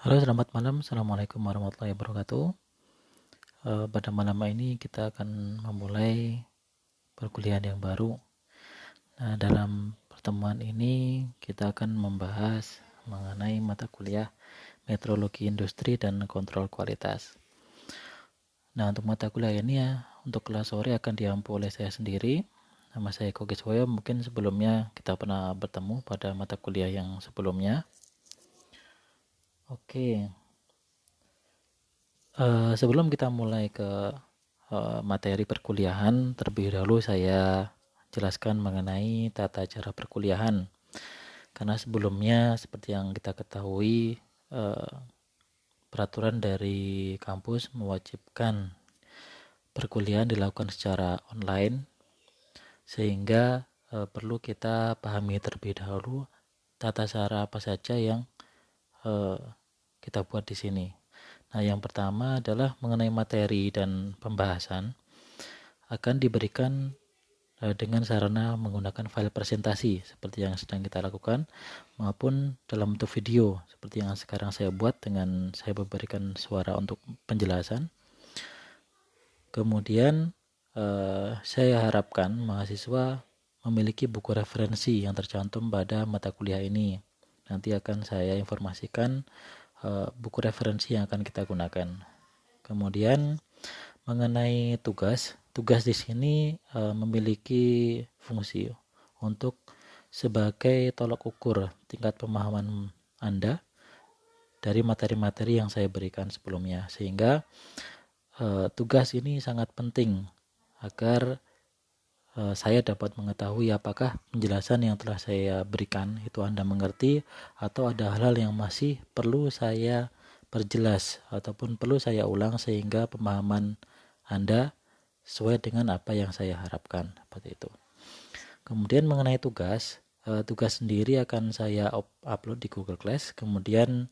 Halo, selamat malam. Assalamualaikum warahmatullahi wabarakatuh. Pada malam ini kita akan memulai perkuliahan yang baru. Nah, dalam pertemuan ini kita akan membahas mengenai mata kuliah metrologi industri dan kontrol kualitas. Nah, untuk mata kuliah ini untuk kelas sore akan diampu oleh saya sendiri. Nama saya Kogi Soyo. Mungkin sebelumnya kita pernah bertemu pada mata kuliah yang sebelumnya. Oke. Sebelum kita mulai ke materi perkuliahan, terlebih dahulu saya jelaskan mengenai tata cara perkuliahan. Karena sebelumnya seperti yang kita ketahui, peraturan dari kampus mewajibkan perkuliahan dilakukan secara online, sehingga perlu kita pahami terlebih dahulu tata cara apa saja yang kita buat di sini. Nah, yang pertama adalah mengenai materi dan pembahasan akan diberikan dengan sarana menggunakan file presentasi seperti yang sedang kita lakukan maupun dalam bentuk video seperti yang sekarang saya buat dengan saya memberikan suara untuk penjelasan. Kemudian saya harapkan mahasiswa memiliki buku referensi yang tercantum pada mata kuliah ini. Nanti akan saya informasikan buku referensi yang akan kita gunakan. Kemudian mengenai tugas di sini memiliki fungsi untuk sebagai tolok ukur tingkat pemahaman Anda dari materi-materi yang saya berikan sebelumnya, sehingga tugas ini sangat penting agar saya dapat mengetahui apakah penjelasan yang telah saya berikan itu Anda mengerti atau ada hal-hal yang masih perlu saya perjelas ataupun perlu saya ulang sehingga pemahaman Anda sesuai dengan apa yang saya harapkan, seperti itu. Kemudian mengenai tugas sendiri akan saya upload di Google Class. Kemudian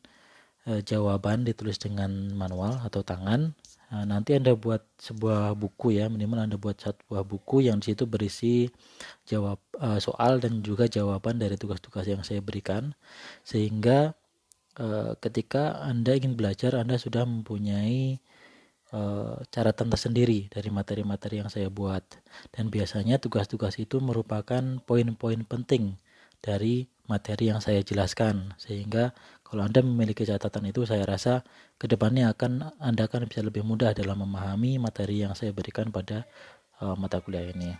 jawaban ditulis dengan manual atau tangan. Nanti Anda buat sebuah buku ya, minimal Anda buat sebuah buku yang di situ berisi soal dan juga jawaban dari tugas-tugas yang saya berikan, sehingga ketika Anda ingin belajar Anda sudah mempunyai catatan tersendiri dari materi-materi yang saya buat. Dan biasanya tugas-tugas itu merupakan poin-poin penting dari materi yang saya jelaskan, sehingga kalau Anda memiliki catatan itu, saya rasa kedepannya Anda akan bisa lebih mudah dalam memahami materi yang saya berikan pada mata kuliah ini.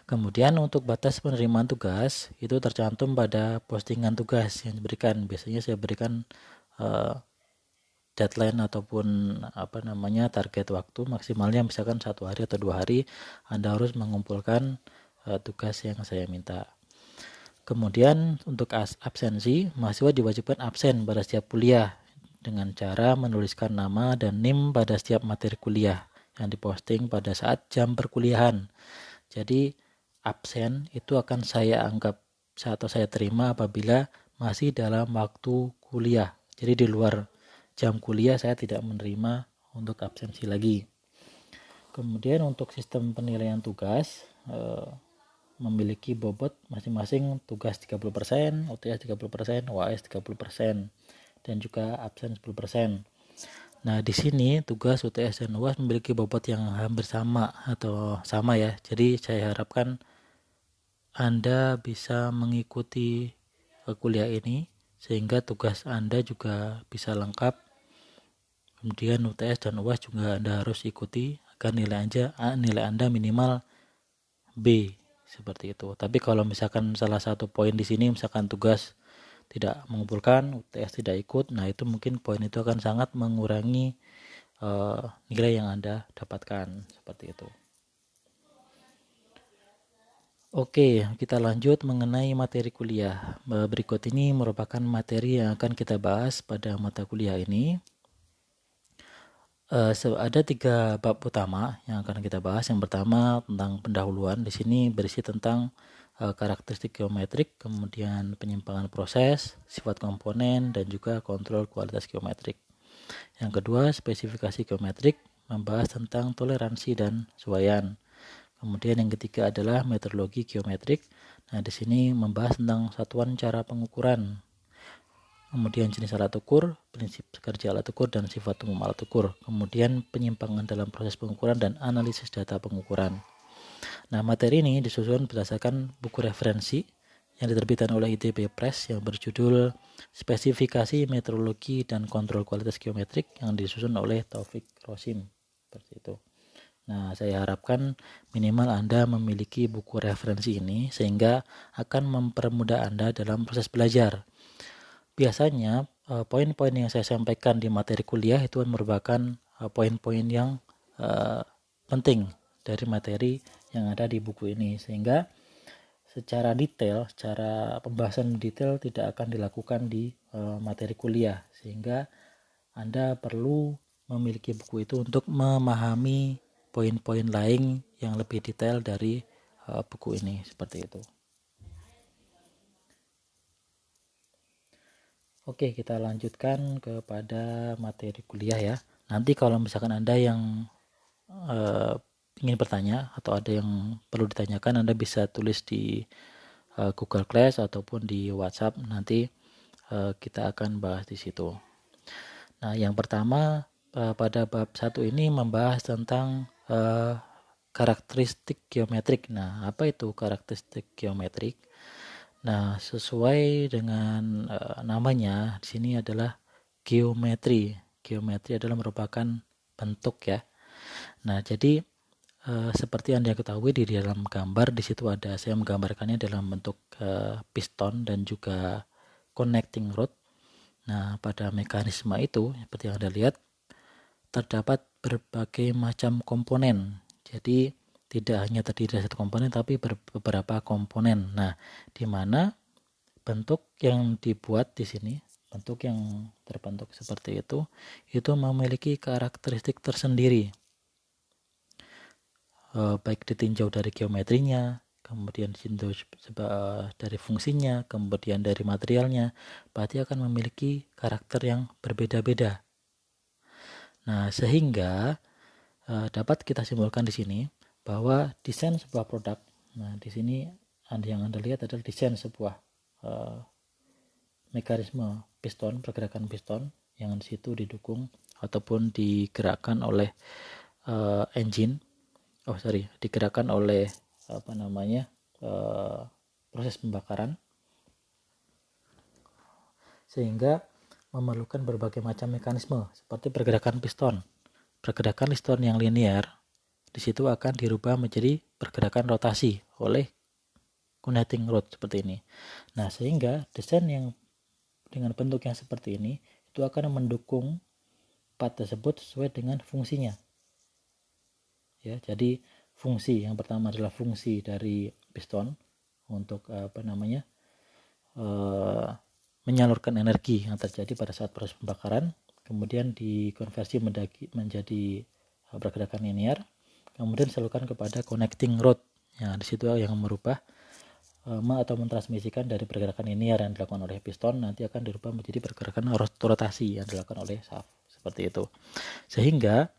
Kemudian untuk batas penerimaan tugas itu tercantum pada postingan tugas yang diberikan. Biasanya saya berikan deadline ataupun target waktu maksimalnya misalkan 1 hari atau 2 hari Anda harus mengumpulkan tugas yang saya minta. Kemudian untuk absensi, mahasiswa diwajibkan absen pada setiap kuliah dengan cara menuliskan nama dan NIM pada setiap materi kuliah yang diposting pada saat jam perkuliahan. Jadi absen itu akan saya anggap atau saya terima apabila masih dalam waktu kuliah. Jadi di luar jam kuliah saya tidak menerima untuk absensi lagi. Kemudian untuk sistem penilaian tugas memiliki bobot masing-masing tugas 30%, UTS 30%, UAS 30%, dan juga absen 10%. Nah, di sini tugas UTS dan UAS memiliki bobot yang hampir sama atau sama ya. Jadi saya harapkan Anda bisa mengikuti kuliah ini sehingga tugas Anda juga bisa lengkap. Kemudian UTS dan UAS juga Anda harus ikuti agar nilai Anda minimal B seperti itu. Tapi kalau misalkan salah satu poin di sini misalkan tugas tidak mengumpulkan, UTS tidak ikut, nah itu mungkin poin itu akan sangat mengurangi nilai yang Anda dapatkan seperti itu. Oke, kita lanjut mengenai materi kuliah. Berikut ini merupakan materi yang akan kita bahas pada mata kuliah ini. Ada 3 bab utama yang akan kita bahas. Yang pertama tentang pendahuluan. Di sini berisi tentang karakteristik geometrik, kemudian penyimpangan proses, sifat komponen, dan juga kontrol kualitas geometrik. Yang kedua, spesifikasi geometrik, membahas tentang toleransi dan sesuaian. Kemudian yang ketiga adalah metodologi geometrik. Nah, di sini membahas tentang satuan cara pengukuran. kemudian jenis alat ukur, prinsip kerja alat ukur, dan sifat umum alat ukur, kemudian penyimpangan dalam proses pengukuran dan analisis data pengukuran. Nah, materi ini disusun berdasarkan buku referensi yang diterbitkan oleh ITB Press yang berjudul Spesifikasi Metrologi dan Kontrol Kualitas Geometrik yang disusun oleh Taufik Rosim. Seperti itu. Nah, saya harapkan minimal Anda memiliki buku referensi ini sehingga akan mempermudah Anda dalam proses belajar. Biasanya poin-poin yang saya sampaikan di materi kuliah itu merupakan poin-poin yang penting dari materi yang ada di buku ini, sehingga secara detail, secara pembahasan detail tidak akan dilakukan di materi kuliah, sehingga Anda perlu memiliki buku itu untuk memahami poin-poin lain yang lebih detail dari buku ini, seperti itu. Oke, kita lanjutkan kepada materi kuliah ya. Nanti kalau misalkan Anda yang ingin bertanya atau ada yang perlu ditanyakan, Anda bisa tulis di Google Class ataupun di WhatsApp. Nanti kita akan bahas di situ. Nah, yang pertama pada bab 1 ini membahas tentang karakteristik geometrik. Nah, apa itu karakteristik geometrik? Nah, sesuai dengan namanya, di sini adalah geometri. Geometri adalah merupakan bentuk ya. Nah, jadi seperti Anda ketahui di dalam gambar di situ ada, saya menggambarkannya dalam bentuk piston dan juga connecting rod. Nah, pada mekanisme itu seperti yang Anda lihat terdapat berbagai macam komponen. Jadi tidak hanya terdiri dari satu komponen tapi beberapa komponen. Nah, di mana bentuk yang dibuat di sini, bentuk yang terbentuk seperti itu memiliki karakteristik tersendiri. Baik ditinjau dari geometrinya, kemudian ditinjau dari fungsinya, kemudian dari materialnya, berarti akan memiliki karakter yang berbeda-beda. Nah, sehingga dapat kita simpulkan di sini bahwa desain sebuah produk, nah di sini yang Anda lihat adalah desain sebuah mekanisme piston, pergerakan piston yang di situ didukung ataupun digerakkan oleh engine. Digerakkan oleh proses pembakaran, sehingga memerlukan berbagai macam mekanisme seperti pergerakan piston. Pergerakan piston yang linear di situ akan dirubah menjadi pergerakan rotasi oleh connecting rod seperti ini. Nah, sehingga desain yang dengan bentuk yang seperti ini itu akan mendukung part tersebut sesuai dengan fungsinya. Ya, jadi fungsi yang pertama adalah fungsi dari piston untuk menyalurkan energi yang terjadi pada saat proses pembakaran, kemudian dikonversi menjadi pergerakan linear, kemudian disalurkan kepada connecting rod yang di situ yang merubah atau mentransmisikan dari pergerakan linear yang dilakukan oleh piston nanti akan dirubah menjadi pergerakan rotasi yang dilakukan oleh shaft, seperti itu. Sehingga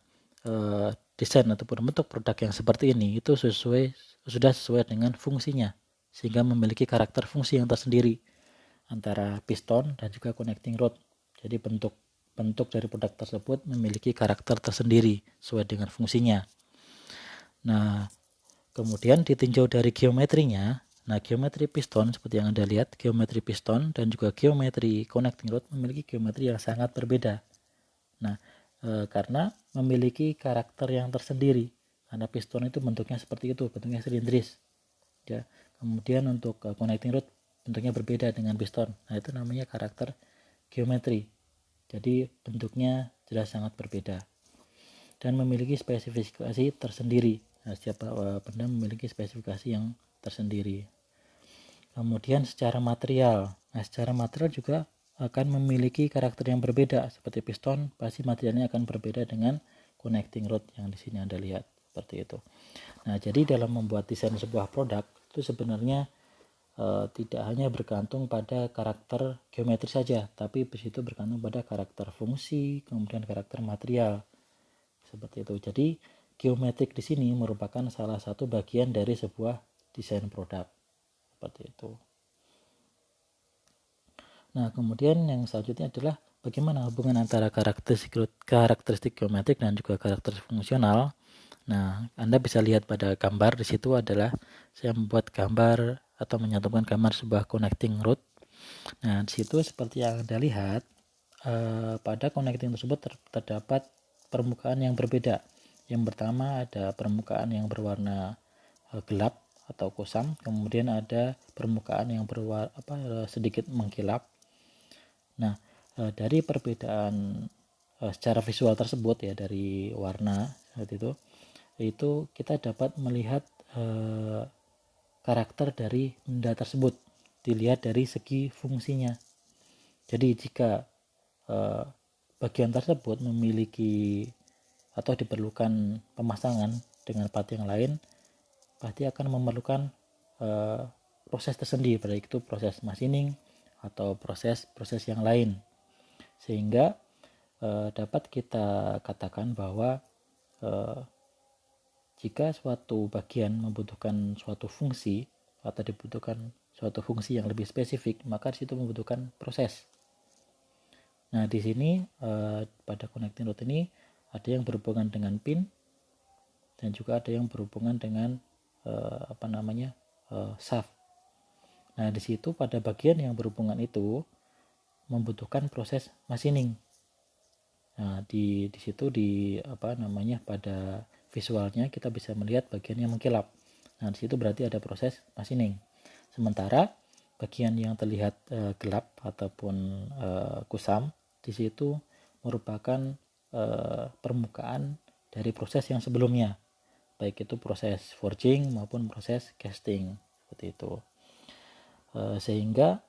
desain ataupun bentuk produk yang seperti ini itu sudah sesuai dengan fungsinya, sehingga memiliki karakter fungsi yang tersendiri antara piston dan juga connecting rod. Jadi bentuk dari produk tersebut memiliki karakter tersendiri sesuai dengan fungsinya. Nah, kemudian ditinjau dari geometrinya. Nah, geometri piston seperti yang Anda lihat, geometri piston dan juga geometri connecting rod memiliki geometri yang sangat berbeda. Nah, karena memiliki karakter yang tersendiri. Karena piston itu bentuknya seperti itu, bentuknya silindris. Ya. Kemudian untuk connecting rod bentuknya berbeda dengan piston. Nah, itu namanya karakter geometri. Jadi bentuknya jelas sangat berbeda dan memiliki spesifikasi tersendiri. Nah, setiap benda memiliki spesifikasi yang tersendiri. Kemudian secara material. Nah, secara material juga akan memiliki karakter yang berbeda. Seperti piston, pasti materialnya akan berbeda dengan connecting rod yang di sini Anda lihat seperti itu. Nah, jadi dalam membuat desain sebuah produk itu sebenarnya tidak hanya bergantung pada karakter geometri saja, tapi di situ bergantung pada karakter fungsi, kemudian karakter material seperti itu. Jadi geometrik di sini merupakan salah satu bagian dari sebuah desain produk seperti itu. Nah, kemudian yang selanjutnya adalah bagaimana hubungan antara karakteristik geometrik dan juga karakteristik fungsional. Nah, Anda bisa lihat pada gambar di situ adalah saya membuat gambar atau menyatukan gambar sebuah connecting rod. Nah, di situ seperti yang Anda lihat, pada connecting tersebut terdapat permukaan yang berbeda. Yang pertama ada permukaan yang berwarna gelap atau kusam, kemudian ada permukaan yang berwarna sedikit mengkilap. Nah, dari perbedaan secara visual tersebut ya, dari warna seperti itu kita dapat melihat karakter dari benda tersebut dilihat dari segi fungsinya. Jadi jika bagian tersebut memiliki atau diperlukan pemasangan dengan part yang lain, pasti akan memerlukan proses tersendiri, baik itu proses machining atau proses yang lain, sehingga dapat kita katakan bahwa jika suatu bagian membutuhkan suatu fungsi atau dibutuhkan suatu fungsi yang lebih spesifik, maka di situ membutuhkan proses. Nah, di sini pada connecting rod ini ada yang berhubungan dengan pin dan juga ada yang berhubungan dengan shaft. Nah, di situ pada bagian yang berhubungan itu membutuhkan proses machining. Nah, di situ pada visualnya kita bisa melihat bagian yang mengkilap. Nah, di situ berarti ada proses machining. Sementara bagian yang terlihat gelap ataupun kusam, di situ merupakan permukaan dari proses yang sebelumnya, baik itu proses forging maupun proses casting, seperti itu. Sehingga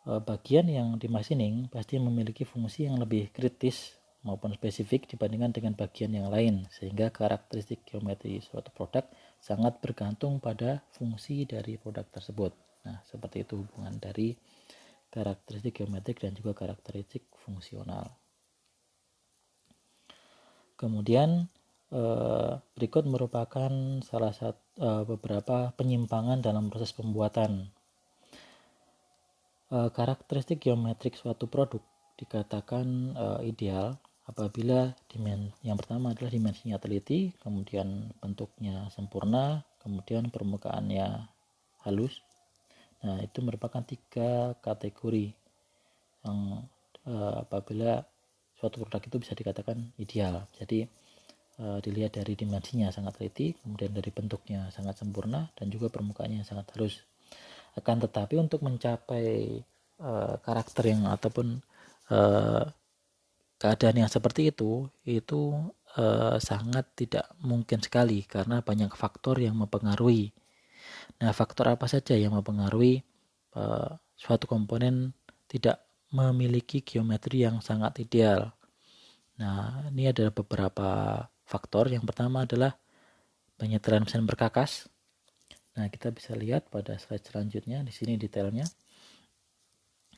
bagian yang di machining pasti memiliki fungsi yang lebih kritis maupun spesifik dibandingkan dengan bagian yang lain, sehingga karakteristik geometri suatu produk sangat bergantung pada fungsi dari produk tersebut. Nah, seperti itu hubungan dari karakteristik geometrik dan juga karakteristik fungsional. Kemudian berikut merupakan salah satu beberapa penyimpangan dalam proses pembuatan. Karakteristik geometrik suatu produk dikatakan ideal apabila yang pertama adalah dimensinya teliti, kemudian bentuknya sempurna, kemudian permukaannya halus. Nah, itu merupakan 3 kategori yang apabila suatu produk itu bisa dikatakan ideal. Jadi dilihat dari dimensinya sangat teliti, kemudian dari bentuknya sangat sempurna, dan juga permukaannya sangat halus. Akan tetapi untuk mencapai karakter yang ataupun keadaan yang seperti itu sangat tidak mungkin sekali karena banyak faktor yang mempengaruhi. Nah, faktor apa saja yang mempengaruhi suatu komponen tidak memiliki geometri yang sangat ideal? Nah, ini adalah beberapa faktor. Yang pertama adalah penyetelan mesin berkakas. Nah, kita bisa lihat pada slide selanjutnya, di sini detailnya.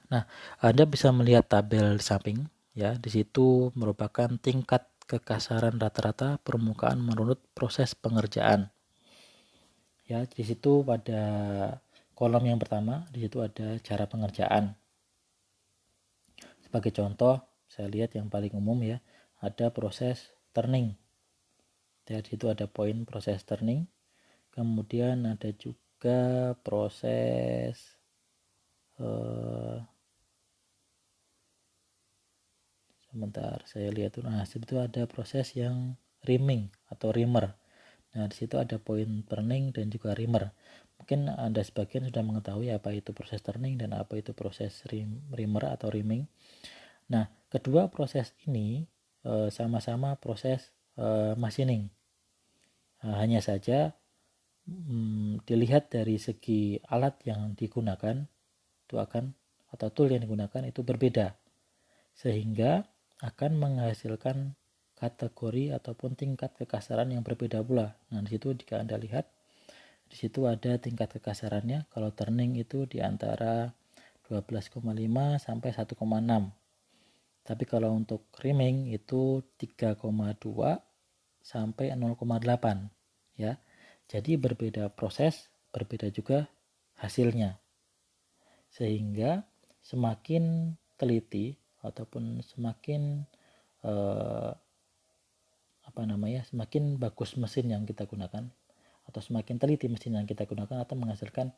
Nah, Anda bisa melihat tabel di samping, ya. Di situ merupakan tingkat kekasaran rata-rata permukaan menurut proses pengerjaan. Ya, di situ pada kolom yang pertama, di situ ada cara pengerjaan. Sebagai contoh, saya lihat yang paling umum ya, ada proses turning. Ya, di situ ada poin proses turning. Kemudian ada juga proses sebentar saya lihat tuh. Nah, itu ada proses yang rimming atau rimmer. Nah, di situ ada poin turning dan juga rimmer. Mungkin Anda sebagian sudah mengetahui apa itu proses turning dan apa itu proses rimmer atau rimming. Nah, kedua proses ini sama-sama proses machining. Hanya saja dilihat dari segi alat yang digunakan itu akan atau tool yang digunakan itu berbeda, sehingga akan menghasilkan kategori ataupun tingkat kekasaran yang berbeda pula. Nah, di situ jika Anda lihat di situ ada tingkat kekasarannya. Kalau turning itu di antara 12,5 sampai 1,6. Tapi kalau untuk rimming itu 3,2 sampai 0,8 ya. Jadi berbeda proses, berbeda juga hasilnya. Sehingga semakin teliti ataupun semakin semakin bagus mesin yang kita gunakan atau semakin teliti mesin yang kita gunakan atau menghasilkan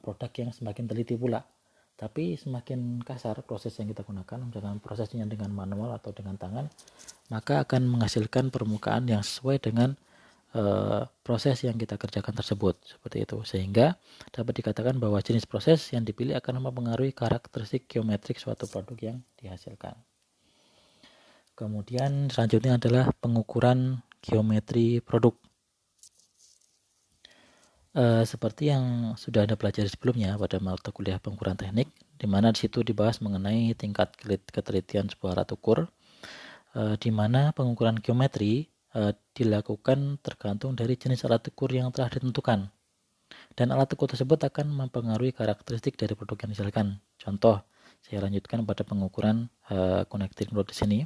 produk yang semakin teliti pula. Tapi semakin kasar proses yang kita gunakan, misalkan prosesnya dengan manual atau dengan tangan, maka akan menghasilkan permukaan yang sesuai dengan proses yang kita kerjakan tersebut, seperti itu. Sehingga dapat dikatakan bahwa jenis proses yang dipilih akan mempengaruhi karakteristik geometrik suatu produk yang dihasilkan. Kemudian selanjutnya adalah pengukuran geometri produk. Seperti yang sudah Anda pelajari sebelumnya pada mata kuliah pengukuran teknik, di mana di situ dibahas mengenai tingkat ketelitian sebuah alat ukur, di mana pengukuran geometri dilakukan tergantung dari jenis alat ukur yang telah ditentukan, dan alat ukur tersebut akan mempengaruhi karakteristik dari produk yang dihasilkan. Contoh, saya lanjutkan pada pengukuran connecting rod di sini.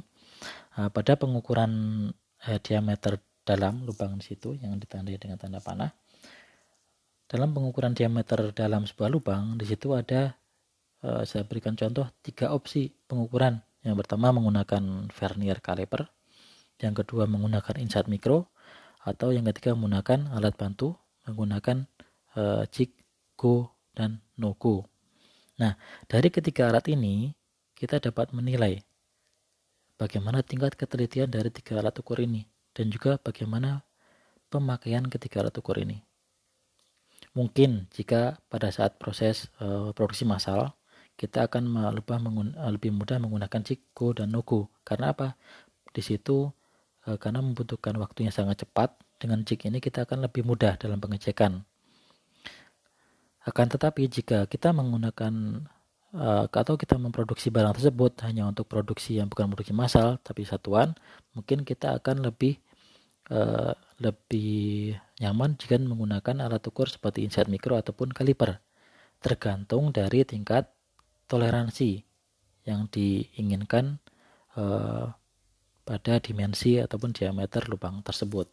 Pada pengukuran diameter dalam lubang di situ yang ditandai dengan tanda panah. Dalam pengukuran diameter dalam sebuah lubang, di situ ada saya berikan contoh 3 opsi pengukuran. Yang pertama menggunakan vernier caliper, yang kedua menggunakan insight micro, atau yang ketiga menggunakan alat bantu menggunakan jig, go, dan no go. Nah, dari ketiga alat ini kita dapat menilai bagaimana tingkat ketelitian dari 3 alat ukur ini dan juga bagaimana pemakaian ketiga alat ukur ini. Mungkin jika pada saat proses produksi massal kita akan lebih mudah menggunakan jig, go, dan no go. Karena apa? Di situ karena membutuhkan waktunya sangat cepat, dengan jig ini kita akan lebih mudah dalam pengecekan. Akan tetapi jika kita menggunakan atau kita memproduksi barang tersebut hanya untuk produksi yang bukan produksi massal tapi satuan, mungkin kita akan lebih nyaman jika menggunakan alat ukur seperti insight micro ataupun kaliper, tergantung dari tingkat toleransi yang diinginkan pada dimensi ataupun diameter lubang tersebut.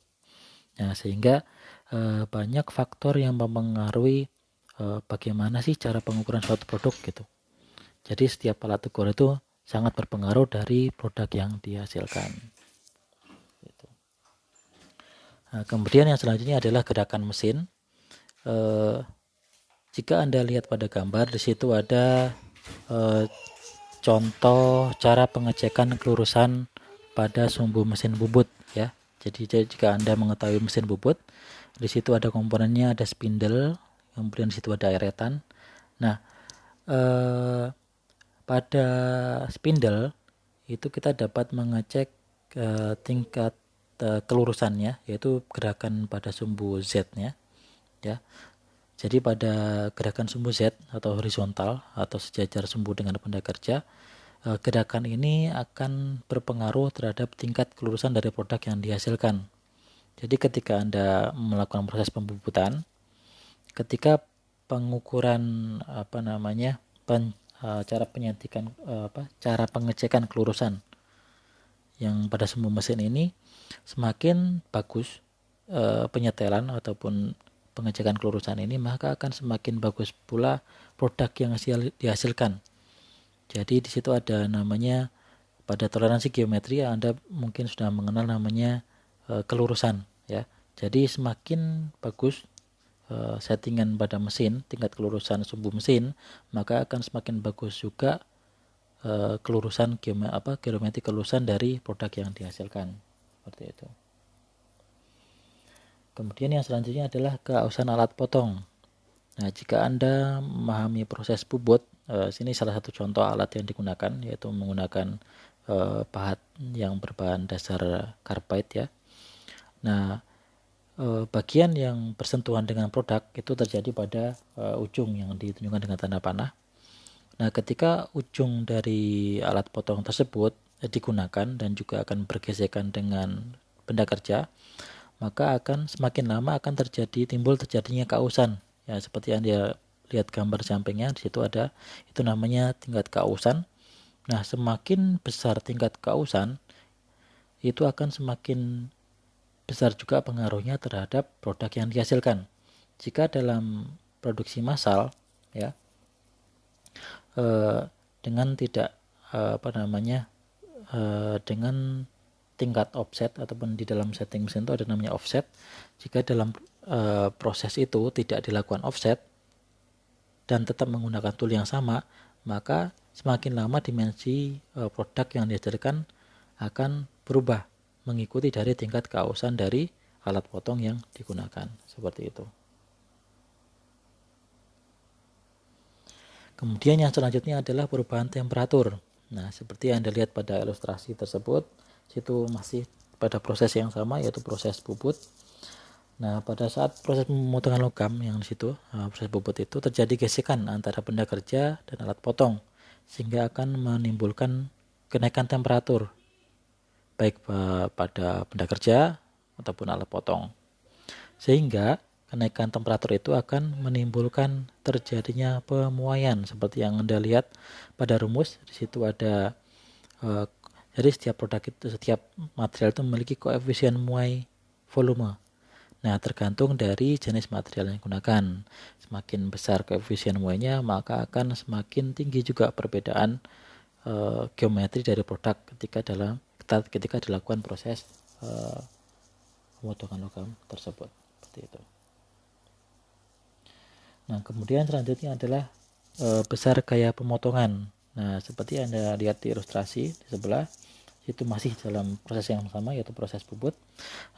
Nah, sehingga banyak faktor yang mempengaruhi bagaimana sih cara pengukuran suatu produk gitu. Jadi setiap alat ukur itu sangat berpengaruh dari produk yang dihasilkan. Gitu. Nah, kemudian yang selanjutnya adalah gerakan mesin. Jika Anda lihat pada gambar, di situ ada contoh cara pengecekan kelurusan pada sumbu mesin bubut ya. Jadi jika Anda mengetahui mesin bubut, di situ ada komponennya, ada spindle, kemudian di situ ada eretan. Nah, pada spindle itu kita dapat mengecek tingkat kelurusannya, yaitu gerakan pada sumbu Z-nya ya. Jadi pada gerakan sumbu Z atau horizontal atau sejajar sumbu dengan benda kerja, gerakan ini akan berpengaruh terhadap tingkat kelurusan dari produk yang dihasilkan. Jadi ketika Anda melakukan proses pembubutan, ketika pengukuran cara pengecekan kelurusan yang pada sumbu mesin ini semakin bagus penyetelan ataupun pengecekan kelurusan ini, maka akan semakin bagus pula produk yang dihasilkan. Jadi di situ ada namanya pada toleransi geometri, Anda mungkin sudah mengenal namanya kelurusan ya. Jadi semakin bagus settingan pada mesin, tingkat kelurusan sumbu mesin, maka akan semakin bagus juga kelurusan geometri kelurusan dari produk yang dihasilkan. Seperti itu. Kemudian yang selanjutnya adalah keausan alat potong. Nah, jika Anda memahami proses bubut, sini salah satu contoh alat yang digunakan, yaitu menggunakan pahat yang berbahan dasar karbide ya. Nah, bagian yang bersentuhan dengan produk itu terjadi pada ujung yang ditunjukkan dengan tanda panah. Nah, ketika ujung dari alat potong tersebut digunakan dan juga akan bergesekan dengan benda kerja, maka akan semakin lama akan timbul terjadinya keausan. Ya, seperti yang Anda lihat gambar sampingnya, di situ ada, itu namanya tingkat keausan. Nah, semakin besar tingkat keausan, itu akan semakin besar juga pengaruhnya terhadap produk yang dihasilkan. Jika dalam produksi massal, ya, dengan tidak dengan tingkat offset, ataupun di dalam setting mesin itu ada namanya offset. Jika dalam proses itu tidak dilakukan offset dan tetap menggunakan tool yang sama, maka semakin lama dimensi produk yang dihasilkan akan berubah mengikuti dari tingkat keausan dari alat potong yang digunakan, seperti itu. Kemudian yang selanjutnya adalah perubahan temperatur. Nah, seperti yang Anda lihat pada ilustrasi tersebut, situ masih pada proses yang sama, yaitu proses bubut. Nah, pada saat proses pemotongan logam yang di situ, proses bubut itu terjadi gesekan antara benda kerja dan alat potong, sehingga akan menimbulkan kenaikan temperatur, baik pada benda kerja ataupun alat potong. Sehingga kenaikan temperatur itu akan menimbulkan terjadinya pemuaian, seperti yang Anda lihat pada rumus. Di situ ada jadi setiap produk itu, setiap material itu memiliki koefisien muai volume. Nah, tergantung dari jenis material yang digunakan. Semakin besar koefisien muainya, maka akan semakin tinggi juga perbedaan geometri dari produk ketika dilakukan proses pemotongan logam tersebut. Seperti itu. Nah, kemudian selanjutnya adalah besar gaya pemotongan. Nah, seperti Anda lihat di ilustrasi di sebelah, itu masih dalam proses yang sama, yaitu proses bubut.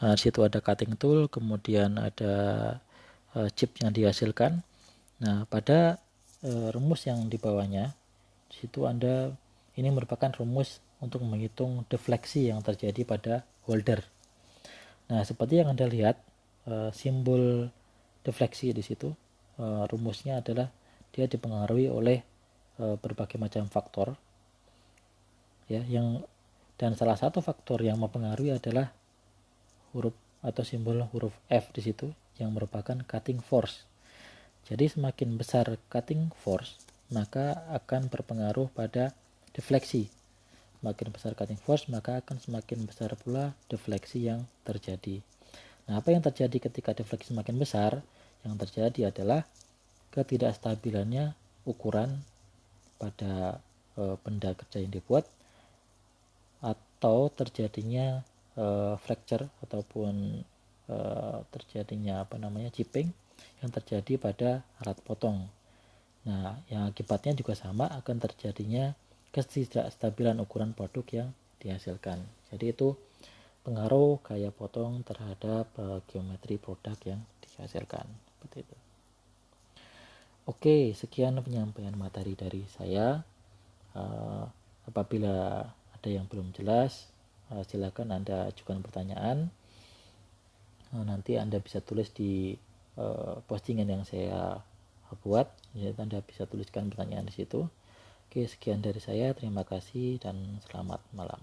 Di situ ada cutting tool, kemudian ada chip yang dihasilkan. Nah, pada rumus yang di bawahnya, di situ ini merupakan rumus untuk menghitung defleksi yang terjadi pada holder. Nah, seperti yang Anda lihat, simbol defleksi di situ, rumusnya adalah dia dipengaruhi oleh berbagai macam faktor, ya, dan salah satu faktor yang mempengaruhi adalah huruf atau simbol huruf F di situ, yang merupakan cutting force. Jadi semakin besar cutting force, maka akan berpengaruh pada defleksi. Semakin besar cutting force, maka akan semakin besar pula defleksi yang terjadi. Nah, apa yang terjadi ketika defleksi semakin besar? Yang terjadi adalah ketidakstabilannya ukuran pada benda kerja yang dibuat, atau terjadinya fracture ataupun terjadinya chipping yang terjadi pada alat potong. Nah, yang akibatnya juga sama, akan terjadinya ketidakstabilan ukuran produk yang dihasilkan. Jadi itu pengaruh gaya potong terhadap geometri produk yang dihasilkan. Seperti itu. Oke, sekian penyampaian materi dari saya. Apabila ada yang belum jelas, silakan Anda ajukan pertanyaan. Nanti Anda bisa tulis di postingan yang saya buat. Jadi Anda bisa tuliskan pertanyaan di situ. Oke, sekian dari saya. Terima kasih dan selamat malam.